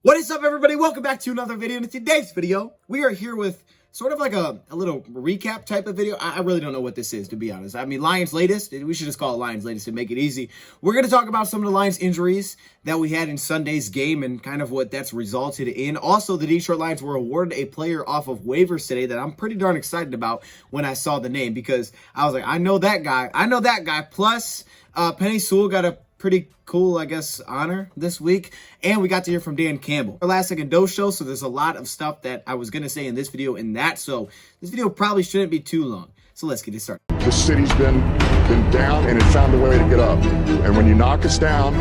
What is up, everybody? Welcome back to another video. And in today's video, we are here with sort of like a little recap type of video. I really don't know what this is, to be honest. I mean, Lions latest. We should just call it Lions latest to make it easy. We're going to talk about some of the Lions injuries that we had in Sunday's game and kind of what that's resulted in. Also, the Detroit Lions were awarded a player off of waivers today that I'm pretty darn excited about when I saw the name, because I was like, I know that guy. Plus, Penny Sewell got a pretty cool, I guess, honor this week. And we got to hear from Dan Campbell. Our last second dose show, so there's a lot of stuff that I was going to say in this video and that. So this video probably shouldn't be too long. So let's get it started. The city's been down and it found a way to get up. And when you knock us down,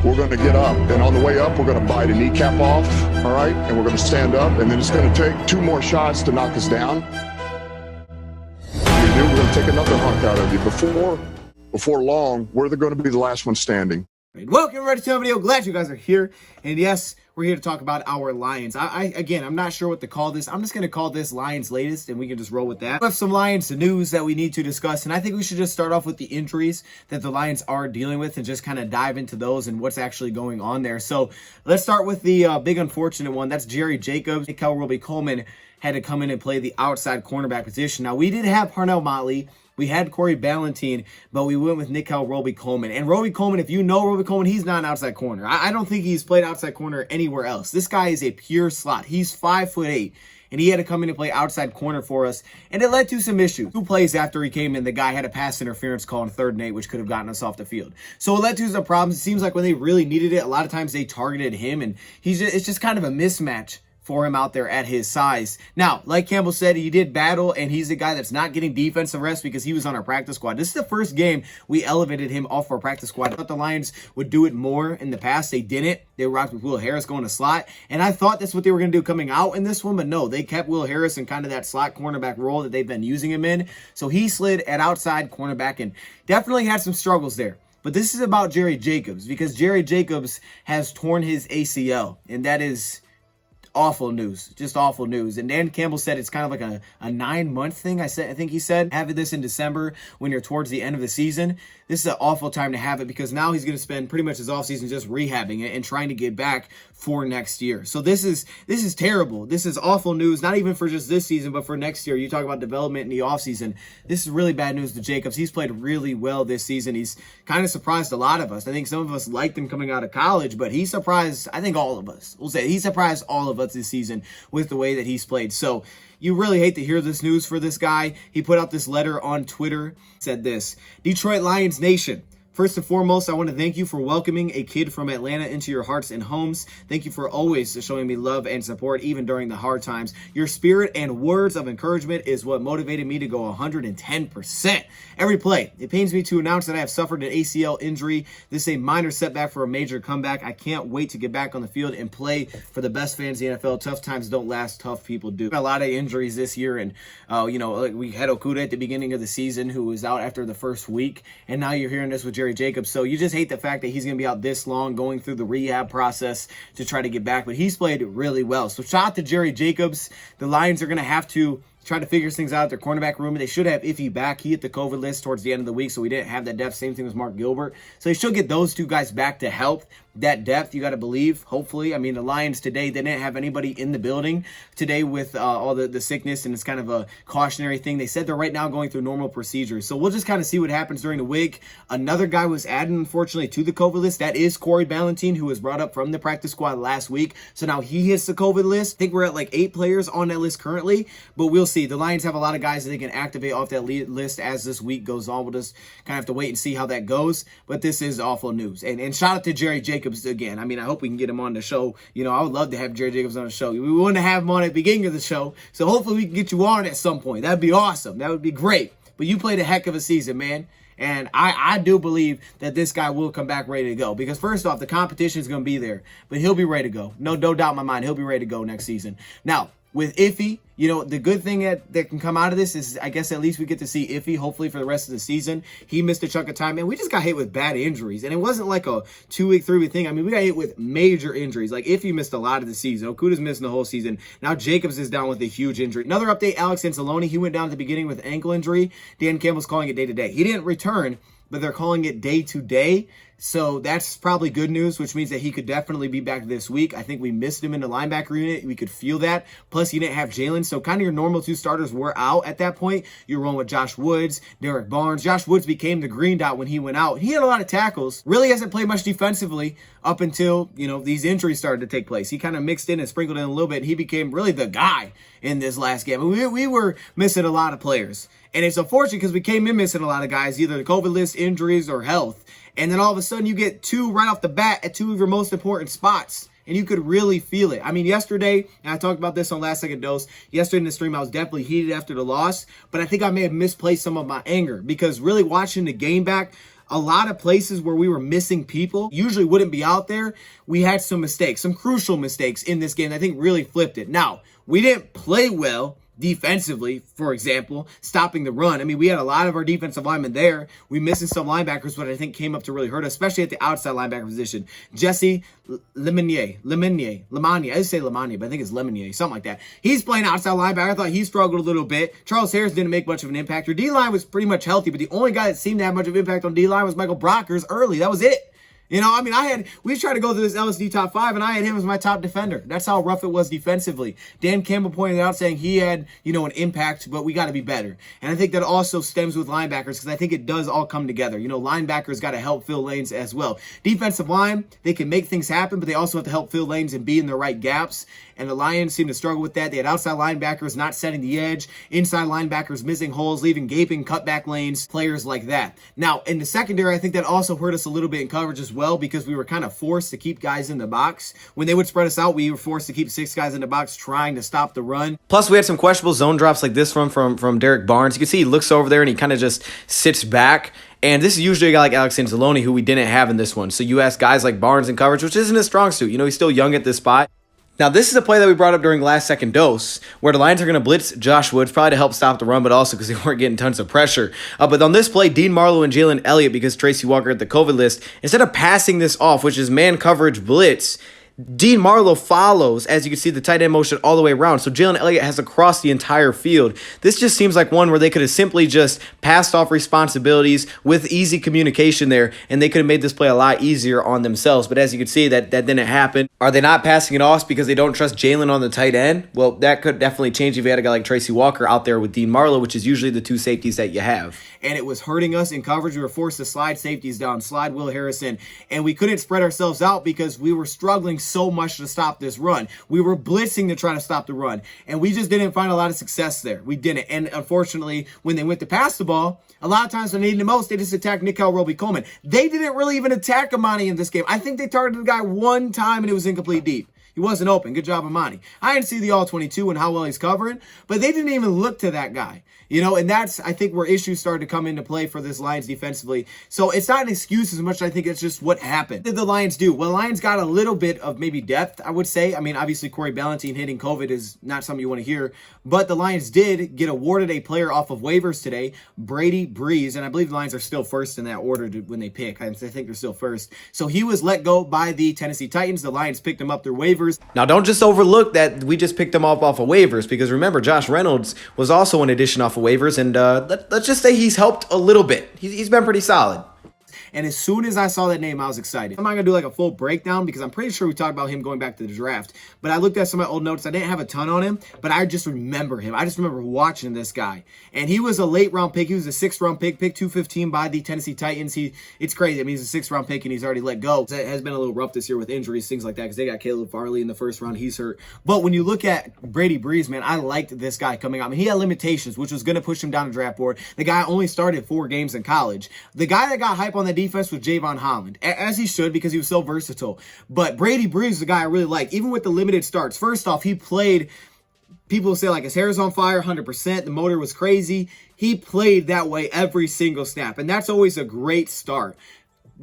we're going to get up. And on the way up, we're going to bite a kneecap off, all right? And we're going to stand up. And then it's going to take 2 more shots to knock us down. We're going to take another hunk out of you. Before long, we're going to be the last one standing. Welcome everybody to the video. Glad you guys are here. And yes, we're here to talk about our Lions. Again, I'm not sure what to call this. I'm just going to call this Lions latest, and we can just roll with that. We have some Lions news that we need to discuss, and I think we should just start off with the injuries that the Lions are dealing with and just kind of dive into those and what's actually going on there. So let's start with the big unfortunate one. That's Jerry Jacobs. Robey-Coleman had to come in and play the outside cornerback position. Now, we did have Parnell Motley. We had Corey Ballentine, but we went with Nickell Robey-Coleman. And Robey-Coleman, if you know Robey-Coleman, he's not an outside corner. I don't think he's played outside corner anywhere else. This guy is a pure slot. He's 5'8", and he had to come in and play outside corner for us, and it led to some issues. 2 plays after he came in, the guy had a pass interference call on 3rd and 8, which could have gotten us off the field. So it led to some problems. It seems like when they really needed it, a lot of times they targeted him, and it's just kind of a mismatch for him out there at his size. Now, like Campbell said, he did battle, and he's a guy that's not getting defensive rest because he was on our practice squad. This is the first game we elevated him off our practice squad. I thought the Lions would do it more in the past. They didn't. They rocked with Will Harris going to slot, and I thought that's what they were going to do coming out in this one, but no, they kept Will Harris in kind of that slot cornerback role that they've been using him in. So he slid at outside cornerback and definitely had some struggles there. But this is about Jerry Jacobs, because Jerry Jacobs has torn his ACL, and that is awful news, just awful news. And Dan Campbell said it's kind of like a 9-month thing. I think he said having this in December when you're towards the end of the season. This is an awful time to have it, because now he's going to spend pretty much his offseason just rehabbing it and trying to get back for next year. So this is terrible. This is awful news, not even for just this season, but for next year. You talk about development in the offseason. This is really bad news to Jacobs. He's played really well this season. He's kind of surprised a lot of us. I think some of us liked him coming out of college, but he surprised, I think, all of us. We'll say he surprised all of us this season with the way that he's played. So you really hate to hear this news for this guy. He put out this letter on Twitter, said this: Detroit Lions Nation, first and foremost, I want to thank you for welcoming a kid from Atlanta into your hearts and homes. Thank you for always showing me love and support, even during the hard times. Your spirit and words of encouragement is what motivated me to go 110%. Every play, it pains me to announce that I have suffered an ACL injury. This is a minor setback for a major comeback. I can't wait to get back on the field and play for the best fans in the NFL. Tough times don't last, tough people do. A lot of injuries this year, and like we had Okudah at the beginning of the season, who was out after the first week, and now you're hearing this with Jerry Jacobs. So you just hate the fact that he's going to be out this long, going through the rehab process to try to get back, but he's played really well. So shout out to Jerry Jacobs. The Lions are going to have to try to figure things out at their cornerback room. They should have Iffy back. He hit the COVID list towards the end of the week, so we didn't have that depth. Same thing with Mark Gilbert. So they should get those 2 guys back to help that depth. You got to believe, hopefully. I mean, the Lions today, they didn't have anybody in the building today with all the sickness, and it's kind of a cautionary thing. They said they're right now going through normal procedures. So we'll just kind of see what happens during the week. Another guy was added, unfortunately, to the COVID list. That is Corey Ballentine, who was brought up from the practice squad last week. So now he hits the COVID list. I think we're at like 8 players on that list currently, but we'll see. The Lions have a lot of guys that they can activate off that list as this week goes on. We'll just kind of have to wait and see how that goes. But this is awful news. And shout out to Jerry Jacobs again. I mean, I hope we can get him on the show. I would love to have Jerry Jacobs on the show. We wanted to have him on at the beginning of the show, so hopefully we can get you on at some point. That'd be awesome. That would be great. But you played a heck of a season, man. And I do believe that this guy will come back ready to go. Because first off, the competition is going to be there. But he'll be ready to go. No doubt in my mind, he'll be ready to go next season. Now, with Iffy, the good thing that can come out of this is, I guess, at least we get to see Iffy, hopefully, for the rest of the season. He missed a chunk of time, and we just got hit with bad injuries. And it wasn't like a 2-week, 3-week thing. I mean, we got hit with major injuries. Like, Iffy missed a lot of the season. Okudah's missing the whole season. Now Jacobs is down with a huge injury. Another update, Alex Anzalone, he went down at the beginning with ankle injury. Dan Campbell's calling it day-to-day. He didn't return, but they're calling it day-to-day. So that's probably good news, which means that he could definitely be back this week. I think we missed him in the linebacker unit. We could feel that. Plus, you didn't have Jalen. So kind of your normal two starters were out at that point. You're rolling with Josh Woods, Derek Barnes. Josh Woods became the green dot when he went out. He had a lot of tackles. Really hasn't played much defensively up until, these injuries started to take place. He kind of mixed in and sprinkled in a little bit. And he became really the guy in this last game. We were missing a lot of players. And it's unfortunate because we came in missing a lot of guys, either the COVID list, injuries, or health. And then all of a sudden you get two right off the bat at two of your most important spots. And you could really feel it. I mean, yesterday, and I talked about this on Last Second Dose, yesterday in the stream, I was definitely heated after the loss. But I think I may have misplaced some of my anger because really watching the game back, a lot of places where we were missing people usually wouldn't be out there. We had some mistakes, some crucial mistakes in this game that I think really flipped it. Now, we didn't play well defensively, for example, stopping the run. I mean, we had a lot of our defensive linemen there. We missing some linebackers, but I think came up to really hurt us, especially at the outside linebacker position. Jesse Lemonier. I just say Lemonier, but I think it's Lemonier, something like that. He's playing outside linebacker. I thought he struggled a little bit. Charles Harris didn't make much of an impact. Your D-line was pretty much healthy, but the only guy that seemed to have much of an impact on D-line was Michael Brockers early. That was it. We tried to go through this LSD top 5, and I had him as my top defender. That's how rough it was defensively. Dan Campbell pointed out saying he had, an impact, but we got to be better. And I think that also stems with linebackers because I think it does all come together. Linebackers got to help fill lanes as well. Defensive line, they can make things happen, but they also have to help fill lanes and be in the right gaps. And the Lions seem to struggle with that. They had outside linebackers not setting the edge, inside linebackers missing holes, leaving gaping cutback lanes, players like that. Now, in the secondary, I think that also hurt us a little bit in coverage as well because we were kind of forced to keep guys in the box. When they would spread us out, we were forced to keep 6 guys in the box trying to stop the run. Plus, we had some questionable zone drops like this one from Derek Barnes. You can see he looks over there and he kind of just sits back. And this is usually a guy like Alex Anzalone who we didn't have in this one. So you ask guys like Barnes in coverage, which isn't his strong suit. He's still young at this spot. Now, this is a play that we brought up during Last Second Dose, where the Lions are going to blitz Josh Woods, probably to help stop the run, but also because they weren't getting tons of pressure. But on this play, Dean Marlowe and Jalen Elliott, because Tracy Walker at the COVID list, instead of passing this off, which is man coverage blitz, Dean Marlowe follows, as you can see, the tight end motion all the way around. So Jalen Elliott has to cross the entire field. This just seems like one where they could have simply just passed off responsibilities with easy communication there, and they could have made this play a lot easier on themselves. But as you can see, that didn't happen. Are they not passing it off because they don't trust Jalen on the tight end? Well, that could definitely change if you had a guy like Tracy Walker out there with Dean Marlowe, which is usually the two safeties that you have. And it was hurting us in coverage. We were forced to slide safeties down, slide Will Harrison, and we couldn't spread ourselves out because we were struggling so much to stop this run. We were blitzing to try to stop the run, and we just didn't find a lot of success there. We didn't. And unfortunately, when they went to pass the ball, a lot of times when they needed the most, they just attacked Nickell Roby-Coleman. They didn't really even attack Amani in this game. I think they targeted the guy one time, and it was incomplete deep. He wasn't open. Good job, Amani. I didn't see the all-22 and how well he's covering, but they didn't even look to that guy. And that's, I think, where issues started to come into play for this Lions defensively. So it's not an excuse as much as I think it's just what happened. What did the Lions do? Well, the Lions got a little bit of maybe depth, I would say. I mean, obviously, Corey Ballentine hitting COVID is not something you want to hear. But the Lions did get awarded a player off of waivers today, Brady Breeze. And I believe the Lions are still first in that order when they pick. I think they're still first. So he was let go by the Tennessee Titans. The Lions picked him up through waivers. Now, don't just overlook that we just picked him off of waivers, because remember, Josh Reynolds was also an addition off of waivers, and let's just say he's helped a little bit. He's been pretty solid. And as soon as I saw that name, I was excited. I'm not going to do like a full breakdown because I'm pretty sure we talked about him going back to the draft. But I looked at some of my old notes. I didn't have a ton on him, but I just remember him. I just remember watching this guy. And he was a late round pick. He was a 6th round pick 215 by the Tennessee Titans. It's crazy. I mean, he's a 6th round pick and he's already let go. It has been a little rough this year with injuries, things like that, because they got Caleb Farley in the 1st round. He's hurt. But when you look at Brady Breeze, man, I liked this guy coming out. I mean, he had limitations, which was going to push him down the draft board. The guy only started 4 games in college. The guy that got hype on the defense was Javon Holland, as he should, because he was so versatile. But Brady Breeze is a guy I really like, even with the limited starts. First off, he played, people say like his hair is on fire, 100%. The motor was crazy. He played that way every single snap, and that's always a great start.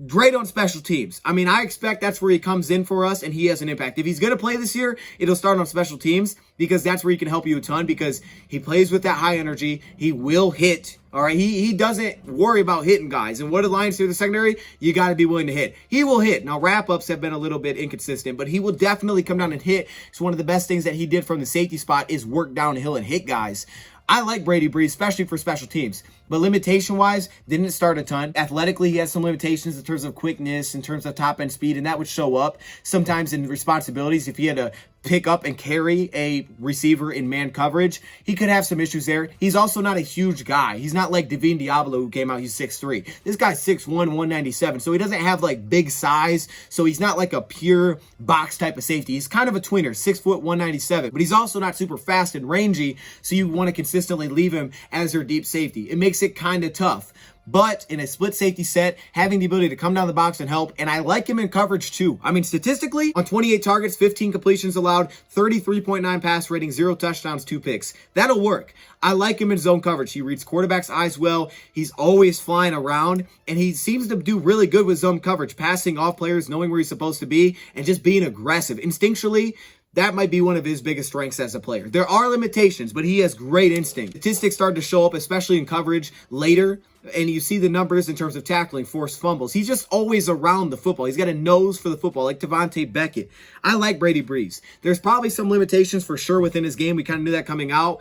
Great on special teams. I mean, I expect that's where he comes in for us and he has an impact. If he's going to play this year, it'll start on special teams because that's where he can help you a ton because he plays with that high energy. He will hit. All right, he doesn't worry about hitting guys. And what do Lions do in the secondary? You got to be willing to hit. He will hit. Now, wrap-ups have been a little bit inconsistent, but he will definitely come down and hit. It's one of the best things that he did from the safety spot is work downhill and hit guys. I like Brady Breeze, especially for special teams. But limitation-wise, didn't start a ton. Athletically, he has some limitations in terms of quickness, in terms of top-end speed, and that would show up sometimes in responsibilities. If he had to pick up and carry a receiver in man coverage, he could have some issues there. He's also not a huge guy. He's not like Divine Diablo, who came out, he's 6'3". This guy's 6'1", 197, so he doesn't have like big size, so he's not like a pure box type of safety. He's kind of a tweener, 6 foot, 197, but he's also not super fast and rangy, so you want to consistently leave him as your deep safety. It makes it kind of tough. But in a split safety set, having the ability to come down the box and help, and I like him in coverage too. I mean, statistically, on 28 targets, 15 completions allowed, 33.9 pass rating, 0 touchdowns, 2 picks. That'll work. I like him in zone coverage. He reads quarterback's eyes well. He's always flying around, and he seems to do really good with zone coverage, passing off players, knowing where he's supposed to be, and just being aggressive. Instinctually, that might be one of his biggest strengths as a player. There are limitations, but he has great instinct. Statistics start to show up, especially in coverage later, and you see the numbers in terms of tackling, forced fumbles. He's just always around the football. He's got a nose for the football, like Devontae Beckett. I like Brady Breeze. There's probably some limitations for sure within his game. We kind of knew that coming out,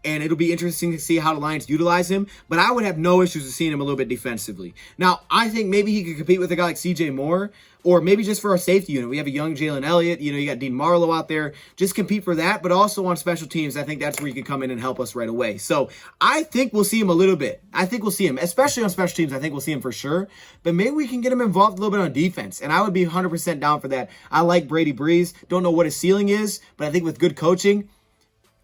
and it'll be interesting to see how the Lions utilize him, but I would have no issues with seeing him a little bit defensively. Now, I think maybe he could compete with a guy like CJ Moore, or maybe just for our safety unit. We have a young Jalen Elliott. You got Dean Marlowe out there. Just compete for that, but also on special teams, I think that's where he could come in and help us right away. So I think we'll see him a little bit. I think we'll see him, especially on special teams. I think we'll see him for sure, but maybe we can get him involved a little bit on defense, and I would be 100% down for that. I like Brady Breeze. Don't know what his ceiling is, but I think with good coaching,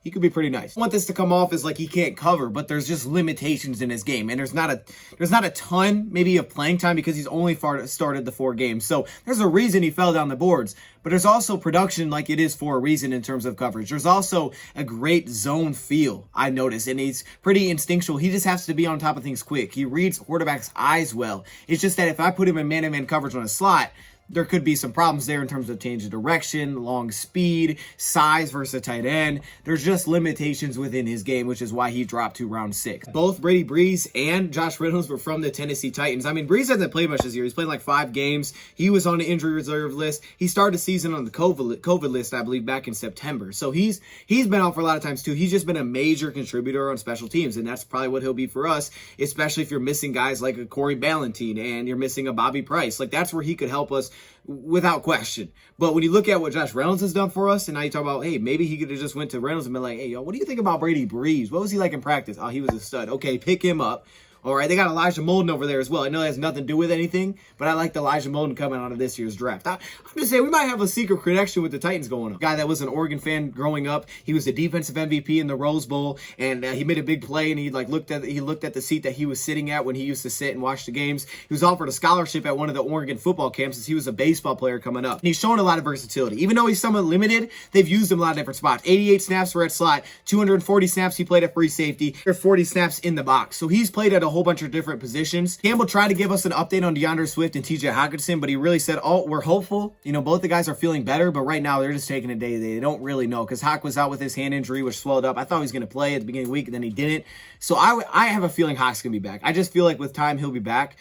he could be pretty nice. I want this to come off as like he can't cover, but there's just limitations in his game, and there's not a ton maybe of playing time because he's only started the 4 games. So there's a reason he fell down the boards, but there's also production like it is for a reason in terms of coverage. There's also a great zone feel, I noticed, and he's pretty instinctual. He just has to be on top of things quick. He reads quarterback's eyes well. It's just that if I put him in man-to-man coverage on a slot, there could be some problems there in terms of change of direction, long speed, size versus a tight end. There's just limitations within his game, which is why he dropped to round 6. Both Brady Breeze and Josh Reynolds were from the Tennessee Titans. I mean, Breeze hasn't played much this year. He's played like 5 games. He was on the injury reserve list. He started the season on the COVID list, I believe, back in September. So he's been out for a lot of times too. He's just been a major contributor on special teams, and that's probably what he'll be for us, especially if you're missing guys like a Corey Ballentine and you're missing a Bobby Price. Like, that's where he could help us without question. But when you look at what Josh Reynolds has done for us, and now you talk about, hey, maybe he could have just went to Reynolds and been like, hey, yo, what do you think about Brady Breeze? What was he like in practice? Oh, he was a stud. Okay, pick him up. All right, they got Elijah Molden over there as well. I know that has nothing to do with anything, but I like the Elijah Molden coming out of this year's draft. I'm just saying, we might have a secret connection with the Titans going on. Guy that was an Oregon fan growing up, he was the defensive MVP in the Rose Bowl, and he made a big play, and he looked at the seat that he was sitting at when he used to sit and watch the games. He was offered a scholarship at one of the Oregon football camps as he was a baseball player coming up. And he's shown a lot of versatility. Even though he's somewhat limited, they've used him a lot of different spots. 88 snaps were at slot, 240 snaps he played at free safety, or 40 snaps in the box. So he's played at a whole bunch of different positions. Campbell tried to give us an update on DeAndre Swift and TJ Hockenson, but he really said, oh, we're hopeful. Both the guys are feeling better, but right now they're just taking a day. They don't really know because Hawk was out with his hand injury, which swelled up. I thought he was going to play at the beginning of the week, and then he didn't. So I have a feeling Hawk's going to be back. I just feel like with time, he'll be back.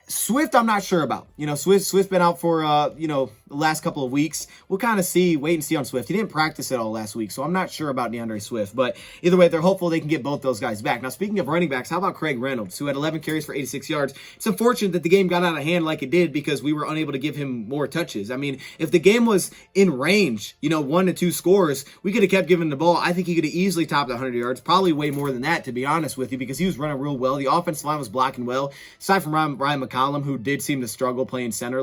Swift, I'm not sure about. Swift's been out for, the last couple of weeks. We'll kind of wait and see on Swift. He didn't practice at all last week, so I'm not sure about DeAndre Swift. But either way, they're hopeful they can get both those guys back. Now, speaking of running backs, how about Craig Reynolds, who had 11 carries for 86 yards? It's unfortunate that the game got out of hand like it did because we were unable to give him more touches. I mean, if the game was in range, 1 to 2 scores, we could have kept giving the ball. I think he could have easily topped 100 yards, probably way more than that, to be honest with you, because he was running real well. The offensive line was blocking well. Aside from Ryan McCollum, who did seem to struggle playing center,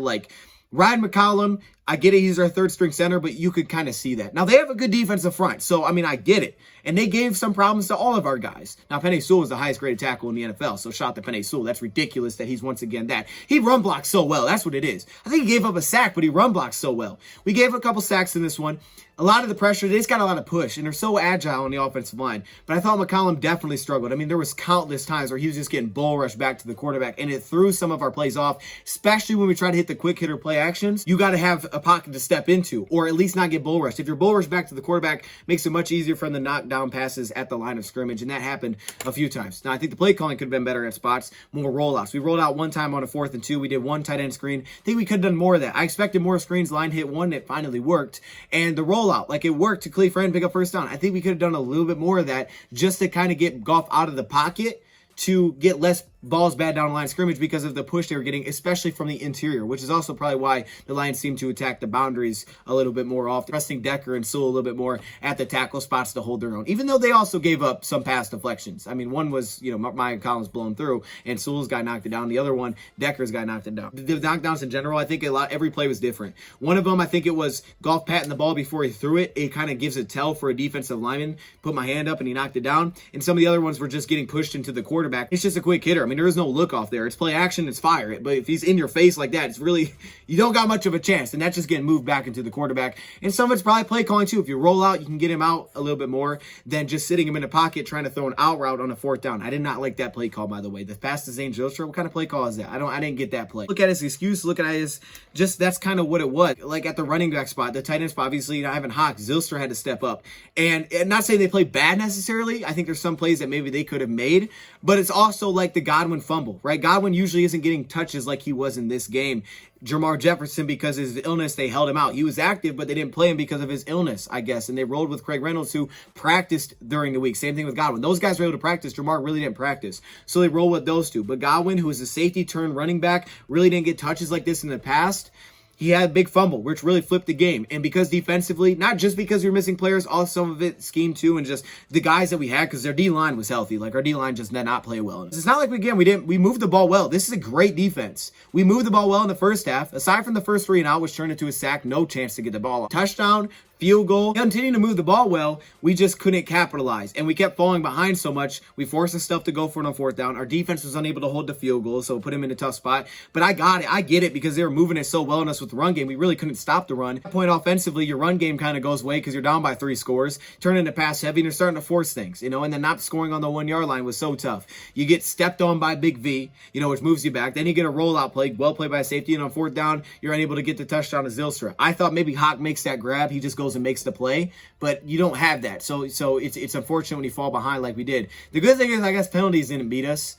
Ryan McCollum, I get it, he's our 3rd string center, but you could kind of see that. Now, they have a good defensive front, so, I get it. And they gave some problems to all of our guys. Now, Penei Sewell was the highest graded tackle in the NFL, so shout out to Penei Sewell. That's ridiculous that he's once again that. He run blocks so well. That's what it is. I think he gave up a sack, but he run blocks so well. We gave a couple sacks in this one. A lot of the pressure, they just got a lot of push, and they're so agile on the offensive line. But I thought McCollum definitely struggled. There was countless times where he was just getting bull rushed back to the quarterback, and it threw some of our plays off, especially when we try to hit the quick hitter play actions. You got to have a pocket to step into, or at least not get bull rushed. If you're bull rushed back to the quarterback, makes it much easier for him to knock down passes at the line of scrimmage, and that happened a few times. Now, I think the play calling could have been better at spots, more rollouts. We rolled out one time on a 4th and 2. We did one tight end screen. I think we could have done more of that. I expected more screens. Line hit one. It finally worked. And the rollout, it worked to Cleve Friend pick up first down. I think we could have done a little bit more of that just to kind of get Goff out of the pocket to get less balls batted down the line of scrimmage because of the push they were getting, especially from the interior, which is also probably why the Lions seem to attack the boundaries a little bit more often, trusting Decker and Sewell a little bit more at the tackle spots to hold their own, even though they also gave up some pass deflections. I mean, one was, Maya Collins blown through, and Sewell's guy knocked it down. The other one, Decker's guy knocked it down. The knockdowns in general, I think every play was different. One of them, I think it was Goff patting the ball before he threw it. It kind of gives a tell for a defensive lineman. Put my hand up and he knocked it down. And some of the other ones were just getting pushed into the quarterback. It's just a quick hitter. I mean, there is no look off there. It's play action, it's fire it. But if he's in your face like that, it's really, you don't got much of a chance. And that's just getting moved back into the quarterback. And some of it's probably play calling too. If you roll out, you can get him out a little bit more than just sitting him in the pocket trying to throw an out route on a fourth down. I did not like that play call, by the way. The pass to Zane Zylstra, what kind of play call is that? I didn't get that play. Look at his excuse, look at his, just that's kind of what it was. Like at the running back spot, the tight end spot, obviously, Ivan Hawk, Zylstra had to step up. And not saying they played bad necessarily. I think there's some plays that maybe they could have made, but it's also like the Godwin fumble, right? Godwin usually isn't getting touches like he was in this game. Jamar Jefferson, because of his illness, they held him out. He was active, but they didn't play him because of his illness, I guess. And they rolled with Craig Reynolds, who practiced during the week. Same thing with Godwin. Those guys were able to practice. Jamar really didn't practice. So they rolled with those two. But Godwin, who is a safety turned running back, really didn't get touches like this in the past. He had a big fumble, which really flipped the game. And because defensively, not just because you're missing players, also some of it scheme too, and just the guys that we had, because their D-line was healthy. Like, our D-line just did not play well. It's not like, we moved the ball well. This is a great defense. We moved the ball well in the first half. Aside from the first 3 and out, which turned into a sack, no chance to get the ball. Touchdown, field goal, continuing to move the ball well, we just couldn't capitalize. And we kept falling behind so much, we forced the stuff to go for it on fourth down. Our defense was unable to hold the field goal, so it put him in a tough spot. But I got it. I get it, because they were moving it so well on us with the run game. We really couldn't stop the run. At that point, offensively, your run game kind of goes away because you're down by 3 scores, turn into pass heavy, and you're starting to force things, and then not scoring on the 1 yard line was so tough. You get stepped on by Big V, which moves you back. Then you get a rollout play, well played by a safety, and on fourth down, you're unable to get the touchdown to Zylstra. I thought maybe Hawk makes that grab. He just goes and makes the play. But you don't have that. So it's unfortunate when you fall behind like we did. The good thing is, I guess, penalties didn't beat us.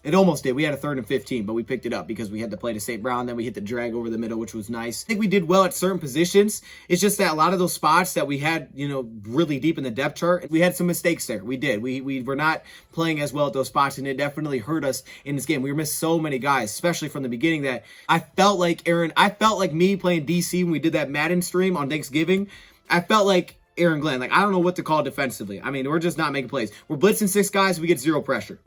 It almost did. We had a 3rd and 15, but we picked it up because we had to play to St. Brown. Then we hit the drag over the middle, which was nice. I think we did well at certain positions. It's just that a lot of those spots that we had, really deep in the depth chart, we had some mistakes there. We did. We were not playing as well at those spots, and it definitely hurt us in this game. We missed so many guys, especially from the beginning, that I felt like me playing DC when we did that Madden stream on Thanksgiving. I felt like Aaron Glenn. Like, I don't know what to call defensively. I mean, we're just not making plays. We're blitzing 6 guys, we get 0 pressure.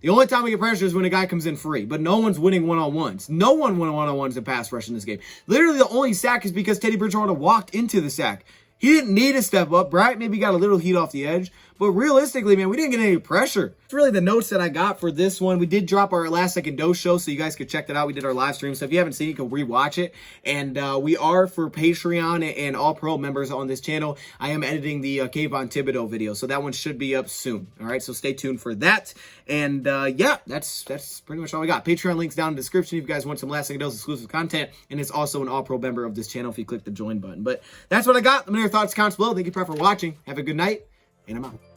The only time we get pressure is when a guy comes in free, but no one's winning one-on-ones. No one won one-on-ones in pass rush in this game. Literally, the only sack is because Teddy Bridgewater walked into the sack. He didn't need to step up. Bryant maybe got a little heat off the edge, but realistically, man, we didn't get any pressure. It's really the notes that I got for this one. We did drop our last second dose show, so you guys could check that out. We did our live stream, so if you haven't seen it, you can rewatch it. And we are, for Patreon and All Pro members on this channel, I am editing the Kayvon Thibodeau video, so that one should be up soon. All right, so stay tuned for that. And yeah, that's pretty much all we got. Patreon links down in the description if you guys want some last second dose exclusive content, and it's also an All Pro member of this channel if you click the join button. But that's what I got. Let me know your thoughts, comments below. Thank you for watching. Have a good night, and I'm out.